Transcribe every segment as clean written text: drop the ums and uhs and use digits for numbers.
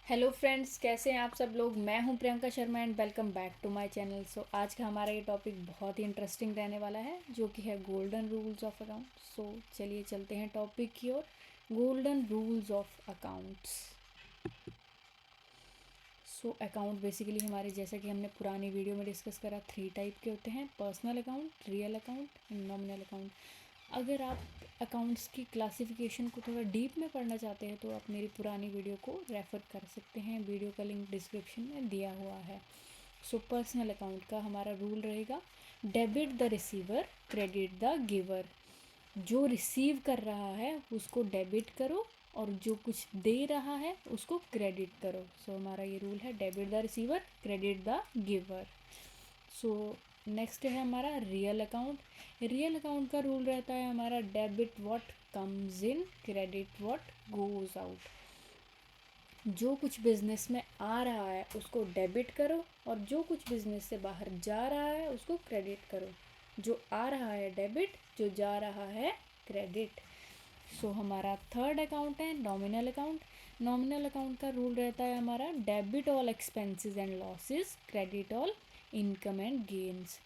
Hello friends, कैसे हैं आप सब लोग। मैं हूं Priyanka Sharma and welcome back to my channel. So आज का हमारा ये टॉपिक बहुत ही इंटरेस्टिंग रहने वाला है, जो कि है golden rules of account. So चलिए चलते हैं टॉपिक की ओर। Golden rules of accounts. So account basically हमारे, जैसा कि हमने पुरानी वीडियो में डिस्कस करा, 3 टाइप के होते हैं: personal account, real account and nominal account. अगर आप अकाउंट्स की क्लासिफिकेशन को थोड़ा डीप में पढ़ना चाहते हैं तो आप मेरी पुरानी वीडियो को रेफ़र कर सकते हैं। वीडियो का लिंक डिस्क्रिप्शन में दिया हुआ है। सो पर्सनल अकाउंट का हमारा रूल रहेगा: debit the receiver, credit the giver. जो रिसीव कर रहा है उसको डेबिट करो और जो कुछ दे रहा है उसको क्रेडिट करो। सो हमारा ये रूल है: debit the receiver, credit the giver. So next है हमारा रियल अकाउंट। रियल अकाउंट का रूल रहता है हमारा: debit what comes in, credit what goes out. जो कुछ बिजनेस में आ रहा है उसको डेबिट करो और जो कुछ बिजनेस से बाहर जा रहा है उसको क्रेडिट करो। जो आ रहा है डेबिट, जो जा रहा है क्रेडिट। सो हमारा थर्ड अकाउंट है नॉमिनल अकाउंट। नॉमिनल अकाउंट का रूल रहता है हमारा: debit all expenses and losses, credit all income and gains.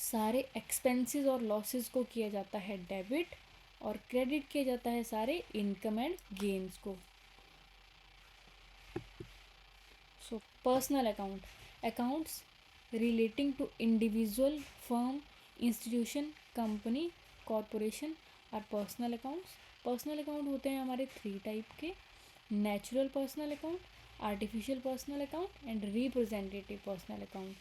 सारे एक्सपेंसेस और लॉसेस को किया जाता है डेबिट और क्रेडिट किया जाता है सारे इनकम एंड गेन्स को। So personal account, accounts relating to individual, firm, institution, company, corporation are personal accounts. Personal account होते हैं हमारे 3 टाइप के: natural personal account, artificial personal account and representative personal account.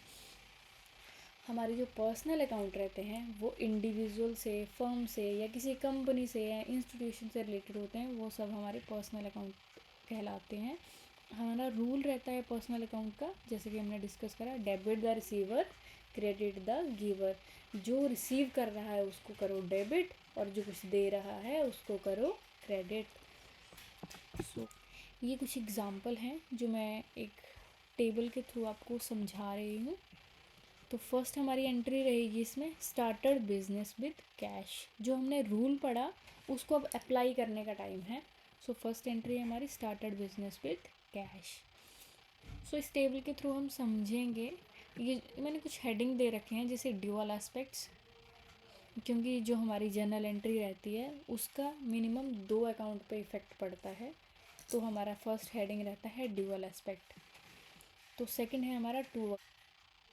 हमारे जो पर्सनल अकाउंट रहते हैं वो इंडिविजुअल से, फर्म से या किसी कंपनी से या इंस्टीट्यूशन से रिलेटेड होते हैं, वो सब हमारे पर्सनल अकाउंट कहलाते हैं। हमारा रूल रहता है पर्सनल अकाउंट का, जैसे कि हमने डिस्कस करा: debit the receiver, credit the giver. जो रिसीव कर रहा है उसको करो डेबिट और जो कुछ दे रहा है उसको करो क्रेडिट। सो ये कुछ एग्जाम्पल हैं जो मैं एक टेबल के थ्रू आपको समझा रही हूँ। तो फर्स्ट हमारी एंट्री रहेगी इसमें: स्टार्टेड बिजनेस विद कैश। जो हमने रूल पढ़ा उसको अब अप्लाई करने का टाइम है। सो फर्स्ट एंट्री है हमारी: स्टार्टेड बिजनेस विद कैश। सो इस टेबल के थ्रू हम समझेंगे। ये मैंने कुछ हेडिंग दे रखे हैं, जैसे ड्यूअल एस्पेक्ट्स, क्योंकि जो हमारी जर्नल एंट्री रहती है उसका मिनिमम 2 अकाउंट पे इफ़ेक्ट पड़ता है। तो हमारा फर्स्ट हेडिंग रहता है ड्यूअल एस्पेक्ट। तो सेकंड है हमारा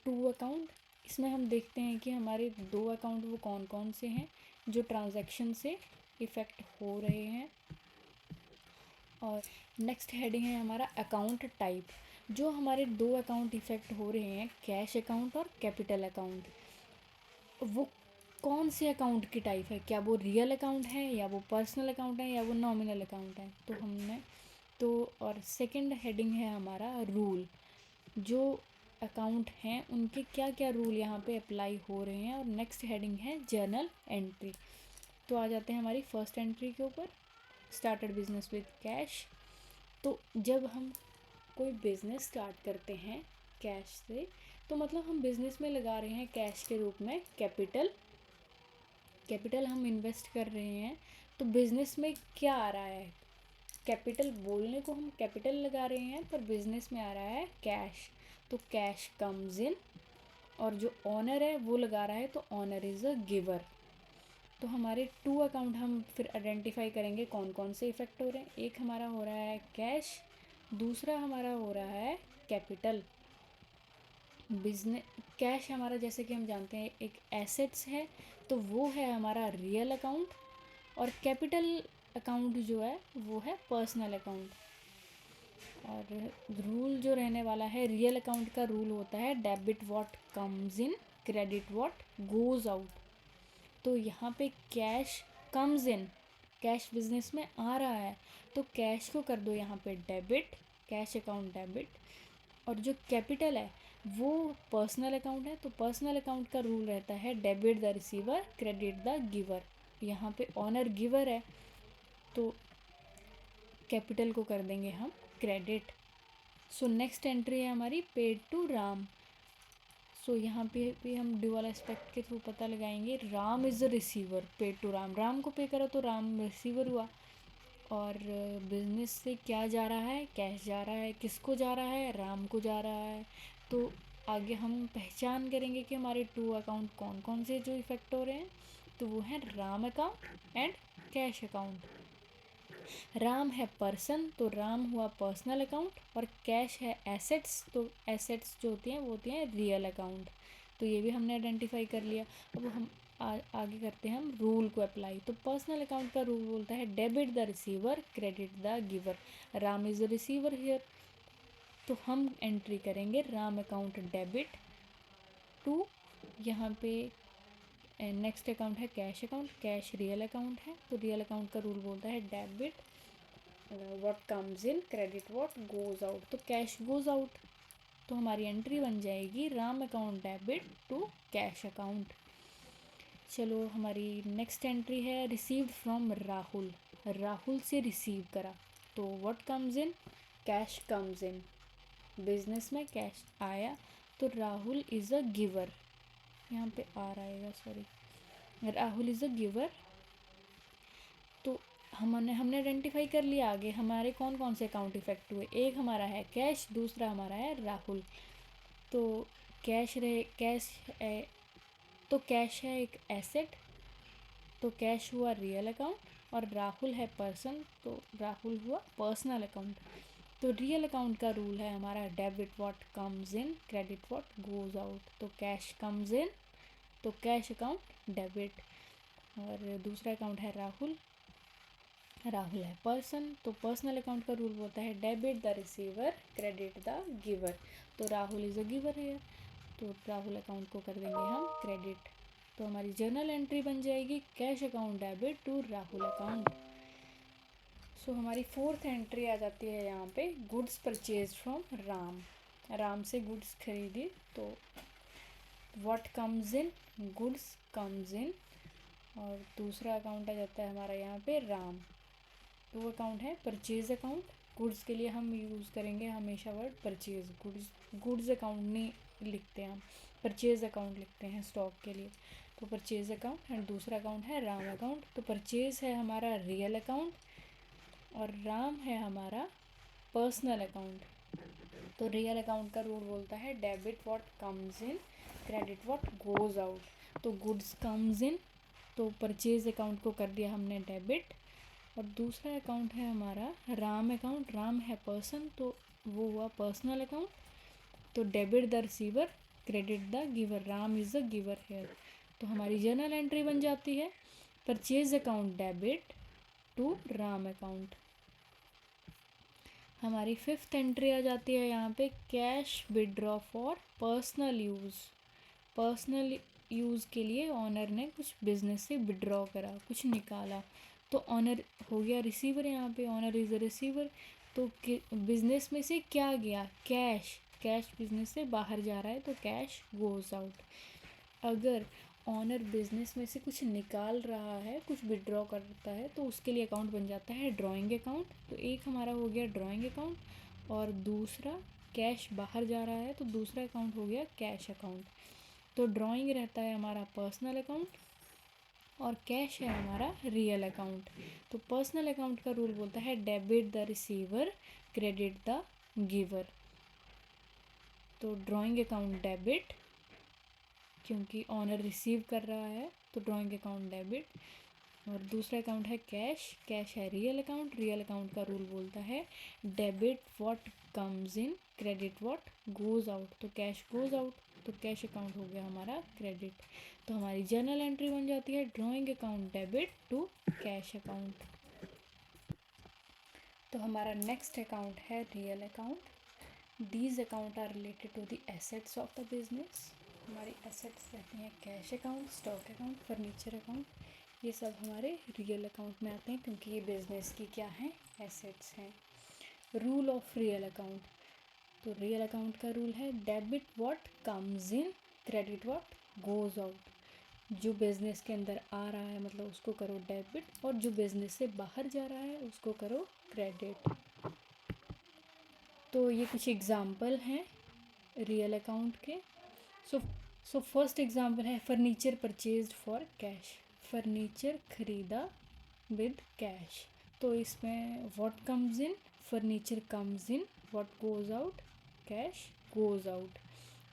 टू अकाउंट। इसमें हम देखते हैं कि हमारे 2 अकाउंट वो कौन कौन से हैं जो ट्रांजैक्शन से इफ़ेक्ट हो रहे हैं। और नेक्स्ट हेडिंग है हमारा अकाउंट टाइप। जो हमारे 2 अकाउंट इफ़ेक्ट हो रहे हैं, कैश अकाउंट और कैपिटल अकाउंट, वो कौन से अकाउंट की टाइप है? क्या वो रियल अकाउंट है या वो पर्सनल अकाउंट है या वो नॉमिनल अकाउंट है? तो हमने तो और सेकंड हेडिंग है हमारा रूल। जो अकाउंट हैं उनके क्या क्या रूल यहाँ पे अप्लाई हो रहे हैं। और नेक्स्ट हेडिंग है जर्नल एंट्री। तो आ जाते हैं हमारी फर्स्ट एंट्री के ऊपर: स्टार्टेड बिजनेस विद कैश। तो जब हम कोई बिज़नेस स्टार्ट करते हैं कैश से, तो मतलब हम बिज़नेस में लगा रहे हैं कैश के रूप में कैपिटल। कैपिटल हम इन्वेस्ट कर रहे हैं। तो बिज़नेस में क्या आ रहा है? कैपिटल बोलने को हम कैपिटल लगा रहे हैं पर बिज़नेस में आ रहा है कैश। तो कैश कम्स इन। और जो ऑनर है वो लगा रहा है, तो ऑनर इज़ अ गिवर। तो हमारे 2 अकाउंट हम फिर आइडेंटिफाई करेंगे कौन कौन से इफ़ेक्ट हो रहे हैं। एक हमारा हो रहा है कैश, दूसरा हमारा हो रहा है कैपिटल। बिजनेस कैश हमारा, जैसे कि हम जानते हैं, एक एसेट्स है, तो वो है हमारा रियल अकाउंट। और कैपिटल अकाउंट जो है वो है पर्सनल अकाउंट। और रूल जो रहने वाला है, रियल अकाउंट का रूल होता है: debit what comes in, credit what goes out. तो यहाँ पे cash comes in, cash business में आ रहा है तो कैश को कर दो यहाँ पे डेबिट, कैश अकाउंट डेबिट। और जो कैपिटल है वो पर्सनल अकाउंट है, तो पर्सनल अकाउंट का रूल रहता है: debit the receiver, credit the giver. यहाँ पे ऑनर गिवर है तो कैपिटल को कर देंगे हम क्रेडिट। सो नेक्स्ट एंट्री है हमारी पेड टू राम। सो यहाँ पे भी हम ड्यूअल एस्पेक्ट के थ्रू पता लगाएंगे: Ram is the receiver, paid to Ram. Ram को पे करो तो राम रिसीवर हुआ। और बिजनेस से क्या जा रहा है, कैश जा रहा है, किसको जा रहा है, राम को जा रहा है। तो आगे हम पहचान करेंगे कि हमारे टू अकाउंट कौन कौन से जो इफ़ेक्ट हो रहे हैं। तो वो है Ram account and cash account. Ram है पर्सन, तो राम हुआ पर्सनल अकाउंट, और कैश है एसेट्स, तो एसेट्स जो होती हैं वो होती हैं रियल अकाउंट। तो ये भी हमने आइडेंटिफाई कर लिया। अब हम आगे करते हैं हम रूल को अप्लाई। तो पर्सनल अकाउंट का रूल बोलता है debit the receiver, credit the giver. Ram is the receiver here, तो हम एंट्री करेंगे राम अकाउंट डेबिट टू, यहाँ पे नेक्स्ट अकाउंट है cash account. Cash real account है, तो रियल अकाउंट का रूल बोलता है debit what comes in, credit what goes out. तो कैश गोज आउट, तो हमारी एंट्री बन जाएगी Ram account debit to cash account. चलो हमारी नेक्स्ट एंट्री है रिसीव्ड फ्रॉम राहुल। राहुल से रिसीव करा, तो what comes in, cash comes in. Business में कैश आया, तो राहुल इज़ अ गिवर। यहाँ पे आर आएगा, sorry, Rahul is a giver. तो हमने आइडेंटिफाई कर लिया आगे हमारे कौन कौन से अकाउंट इफेक्ट हुए। एक हमारा है कैश, दूसरा हमारा है राहुल। तो कैश रहे, कैश है, तो कैश है एक एसेट, तो कैश हुआ रियल अकाउंट, और राहुल है पर्सन, तो राहुल हुआ पर्सनल अकाउंट। तो रियल अकाउंट का रूल है हमारा debit what comes in, credit what goes out. तो कैश कम्स इन, तो कैश अकाउंट डेबिट। और दूसरा अकाउंट है राहुल, राहुल है पर्सन, तो पर्सनल अकाउंट का रूल बोलता है debit the receiver, credit the giver. तो राहुल इज़ अ गिवर है, तो राहुल अकाउंट को कर देंगे हम क्रेडिट। तो हमारी जर्नल एंट्री बन जाएगी cash account debit to Rahul account. So हमारी फोर्थ एंट्री आ जाती है यहाँ पे goods purchase from Ram. Ram से गुड्स खरीदी, तो what comes in, goods comes in. और दूसरा अकाउंट आ जाता है हमारा यहाँ पे राम। टू अकाउंट है परचेज अकाउंट। गुड्स के लिए हम यूज़ करेंगे हमेशा वर्ड परचेज। गुड्स अकाउंट नहीं लिखते हैं हम, परचेज अकाउंट लिखते हैं स्टॉक के लिए। तो परचेज अकाउंट एंड दूसरा अकाउंट है राम अकाउंट। तो परचेज है हमारा रियल अकाउंट और राम है हमारा पर्सनल अकाउंट। तो रियल अकाउंट का रूल बोलता है debit what comes in, credit what goes out. तो गुड्स कम्स इन, तो परचेज अकाउंट को कर दिया हमने डेबिट। और दूसरा अकाउंट है हमारा राम अकाउंट। राम है पर्सन, तो वो हुआ पर्सनल अकाउंट। तो debit the receiver, credit the giver. Ram is the giver here. तो हमारी जर्नल एंट्री बन जाती है purchase account debit to Ram account. हमारी फिफ्थ एंट्री आ जाती है यहाँ पे cash withdraw for personal use. Personal use के लिए ऑनर ने कुछ बिजनेस से विड्रॉ करा, कुछ निकाला, तो ऑनर हो गया रिसीवर। यहाँ पे ऑनर इज़ अ रिसीवर। तो बिजनेस में से क्या गया, कैश। कैश बिजनेस से बाहर जा रहा है, तो कैश गोज आउट। अगर ऑनर बिजनेस में से कुछ निकाल रहा है, कुछ विड्रॉ करता है, तो उसके लिए अकाउंट बन जाता है ड्राइंग अकाउंट। तो एक हमारा हो गया ड्राइंग अकाउंट और दूसरा कैश बाहर जा रहा है, तो दूसरा अकाउंट हो गया कैश अकाउंट। तो ड्राइंग रहता है हमारा पर्सनल अकाउंट और कैश है हमारा रियल अकाउंट। तो पर्सनल अकाउंट का रूल बोलता है debit the receiver, credit the giver. तो ड्राइंग अकाउंट डेबिट, क्योंकि ऑनर रिसीव कर रहा है, तो ड्राइंग अकाउंट डेबिट। और दूसरा अकाउंट है कैश। कैश है रियल अकाउंट। रियल अकाउंट का रूल बोलता है debit what comes in, credit what goes out. तो कैश गोज आउट, तो कैश अकाउंट हो गया हमारा क्रेडिट। तो हमारी जर्नल एंट्री बन जाती है drawing account debit to cash account. तो हमारा नेक्स्ट अकाउंट है real account. These account are related to the assets of the business. हमारी एसेट्स रहती हैं cash account, stock account, furniture account. ये सब हमारे रियल अकाउंट में आते हैं क्योंकि ये बिजनेस की क्या हैं, एसेट्स हैं। Rule of real account. तो रियल अकाउंट का रूल है debit what comes in, credit what goes out. जो बिज़नेस के अंदर आ रहा है मतलब उसको करो डेबिट, और जो बिज़नेस से बाहर जा रहा है उसको करो क्रेडिट। तो ये कुछ एग्जाम्पल हैं रियल अकाउंट के। सो फर्स्ट एग्जाम्पल है furniture purchased for cash. Furniture खरीदा विद कैश। तो इसमें what comes in, furniture comes in, what goes out, cash goes out.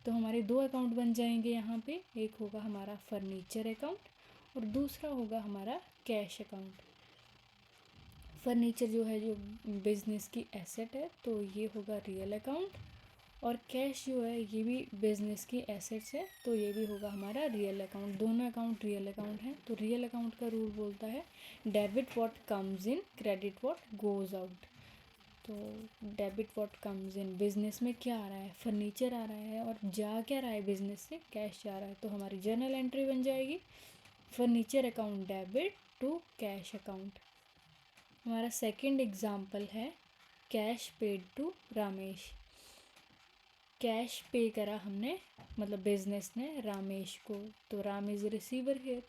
तो हमारे दो अकाउंट बन जाएंगे यहाँ पे, एक होगा हमारा फर्नीचर अकाउंट और दूसरा होगा हमारा कैश अकाउंट। फर्नीचर जो है जो बिजनेस की एसेट है तो ये होगा रियल अकाउंट, और कैश जो है ये भी बिजनेस की एसेट्स है तो ये भी होगा हमारा रियल अकाउंट। दोनों अकाउंट रियल अकाउंट हैं। तो रियल अकाउंट का रूल बोलता है debit what comes in, credit what goes out. तो debit what comes in, business में क्या आ रहा है, फर्नीचर आ रहा है और जा क्या रहा है बिजनेस से, कैश जा रहा है। तो हमारी जर्नल एंट्री बन जाएगी furniture account debit to cash account. हमारा सेकंड एग्जाम्पल है cash paid to Ramesh. Cash pay करा हमने, मतलब बिजनेस ने रामेश को, तो राम इज रिसीवर हियर।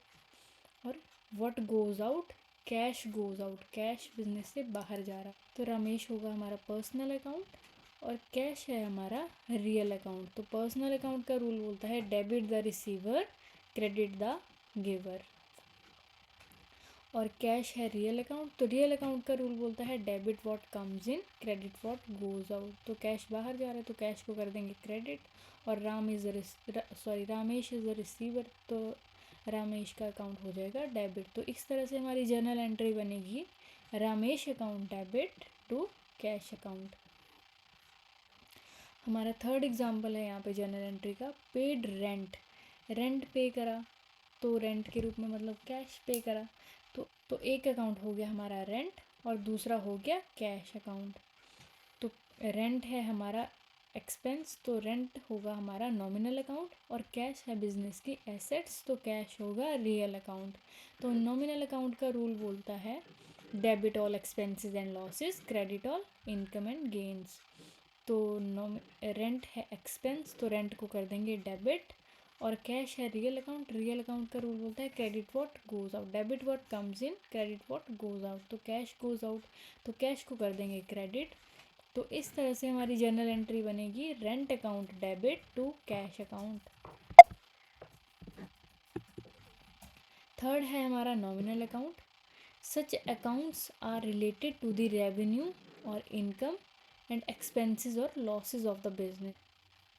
और what goes out, cash goes out, cash business से बाहर जा रहा। तो रामेश होगा हमारा पर्सनल अकाउंट और कैश है हमारा रियल अकाउंट। तो पर्सनल अकाउंट का रूल बोलता है debit the receiver, credit the giver. और कैश है रियल अकाउंट, तो रियल अकाउंट का रूल बोलता है debit what comes in, credit what goes out. तो कैश बाहर जा रहा है तो कैश को कर देंगे क्रेडिट, और रामेश इज़ द रिसीवर, तो रामेश का अकाउंट हो जाएगा डेबिट। तो इस तरह से हमारी जर्नल एंट्री बनेगी Ramesh account debit to cash account. हमारा थर्ड एग्जाम्पल है यहाँ पे जर्नल एंट्री का, पेड रेंट। रेंट पे करा तो रेंट के रूप में मतलब कैश पे करा। तो एक अकाउंट हो गया हमारा रेंट और दूसरा हो गया कैश अकाउंट। तो रेंट है हमारा एक्सपेंस, तो रेंट होगा हमारा नॉमिनल अकाउंट, और कैश है बिजनेस की एसेट्स, तो कैश होगा रियल अकाउंट। तो नॉमिनल अकाउंट का रूल बोलता है debit all expenses and losses, credit all income and gains. तो रेंट है एक्सपेंस तो रेंट को कर देंगे डेबिट, और कैश है रियल अकाउंट। रियल अकाउंट का रूल बोलता है credit what goes out, debit what comes in, credit what goes out. तो कैश गोज़ आउट तो कैश को कर देंगे क्रेडिट। तो इस तरह से हमारी जर्नल एंट्री बनेगी rent account debit to cash account. Third है हमारा nominal account. Such accounts are related to the revenue और इनकम एंड एक्सपेंसेस और लॉसेस ऑफ द बिजनेस।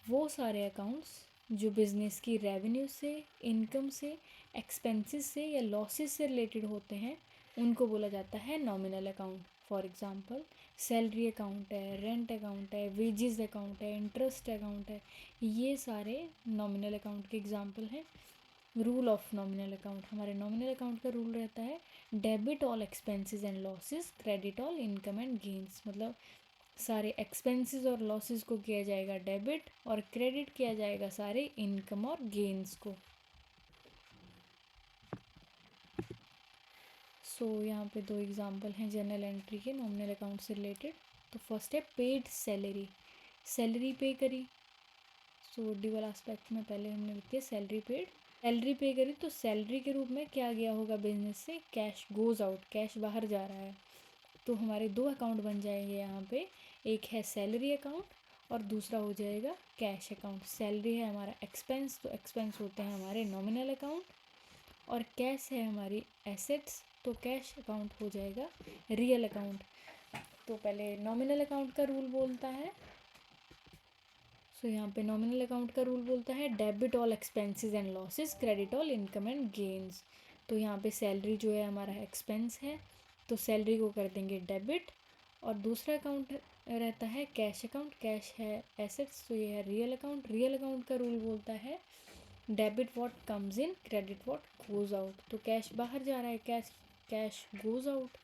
वो सारे अकाउंट्स जो बिज़नेस की रेवेन्यू से, इनकम से, एक्सपेंसेस से या लॉसेस से रिलेटेड होते हैं उनको बोला जाता है nominal account. For example salary account है, रेंट अकाउंट है, वेजेस अकाउंट है, इंटरेस्ट अकाउंट है, ये सारे नॉमिनल अकाउंट के एग्जांपल हैं। रूल ऑफ नॉमिनल अकाउंट, हमारे नॉमिनल अकाउंट का रूल रहता है debit all expenses and losses, credit all income and gains. मतलब सारे एक्सपेंसेस और लॉसेस को किया जाएगा डेबिट और क्रेडिट किया जाएगा सारे इनकम और गेन्स को। यहाँ पे दो एग्जांपल हैं जनरल एंट्री के नॉमिनल अकाउंट से रिलेटेड। तो फर्स्ट है पेड सैलरी, सैलरी पे करी। डिबल एस्पेक्ट में पहले हमने लिख दिया सैलरी पेड। सैलरी पे करी तो सैलरी के रूप में क्या गया होगा बिजनेस से, कैश गोज़ आउट, कैश बाहर जा रहा है। तो हमारे दो अकाउंट बन जाएंगे यहाँ पे, एक है सैलरी अकाउंट और दूसरा हो जाएगा कैश अकाउंट। सैलरी है हमारा एक्सपेंस, तो एक्सपेंस होते हैं हमारे नॉमिनल अकाउंट, और कैश है हमारी एसेट्स, तो कैश अकाउंट हो जाएगा रियल अकाउंट। तो पहले नॉमिनल अकाउंट का रूल बोलता है, यहाँ पे नॉमिनल अकाउंट का रूल बोलता है debit all expenses and losses, credit all income and gains. तो यहाँ पे सैलरी जो है हमारा एक्सपेंस है तो सैलरी को कर देंगे डेबिट, और दूसरा अकाउंट रहता है कैश अकाउंट, कैश है एसेट्स, तो ये है रियल अकाउंट। रियल अकाउंट का रूल बोलता है debit what comes in, credit what goes out. तो कैश बाहर जा रहा है, कैश गोज़ आउट।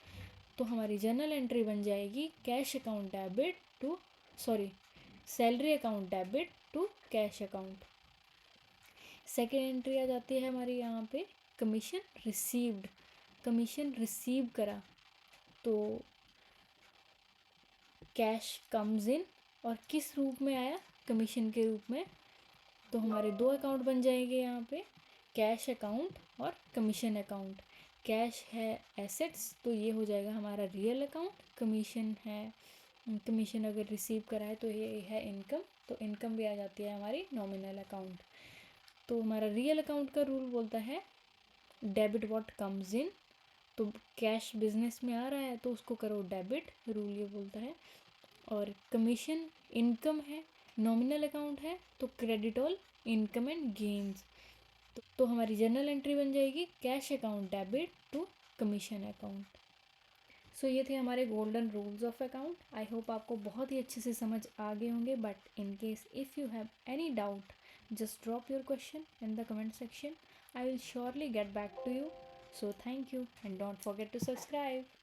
तो हमारी जर्नल एंट्री बन जाएगी cash account debit to salary account debit to cash account. Second entry आ जाती है हमारी यहाँ पे कमीशन रिसीव्ड, कमीशन रिसीव करा तो कैश कम्स इन, और किस रूप में आया, कमीशन के रूप में। तो हमारे दो अकाउंट बन जाएंगे यहाँ पे, कैश अकाउंट और कमीशन अकाउंट। कैश है एसेट्स तो ये हो जाएगा हमारा रियल अकाउंट, कमीशन है, कमीशन अगर रिसीव करा है तो ये है इनकम, तो इनकम भी आ जाती है हमारी नॉमिनल अकाउंट। तो हमारा रियल अकाउंट का रूल बोलता है डेबिट व्हाट कम्स इन, तो कैश बिजनेस में आ रहा है तो उसको करो डेबिट, रूल ये बोलता है। और कमीशन इनकम है, नॉमिनल अकाउंट है, तो credit all income and gains. तो हमारी जर्नल एंट्री बन जाएगी cash account debit to commission account. So ये थे हमारे golden rules of account. I hope आपको बहुत ही अच्छे से समझ आ गए होंगे, but in case if you have any doubt just drop your question in the comment section. I will surely get back to you. So thank you and don't forget to subscribe.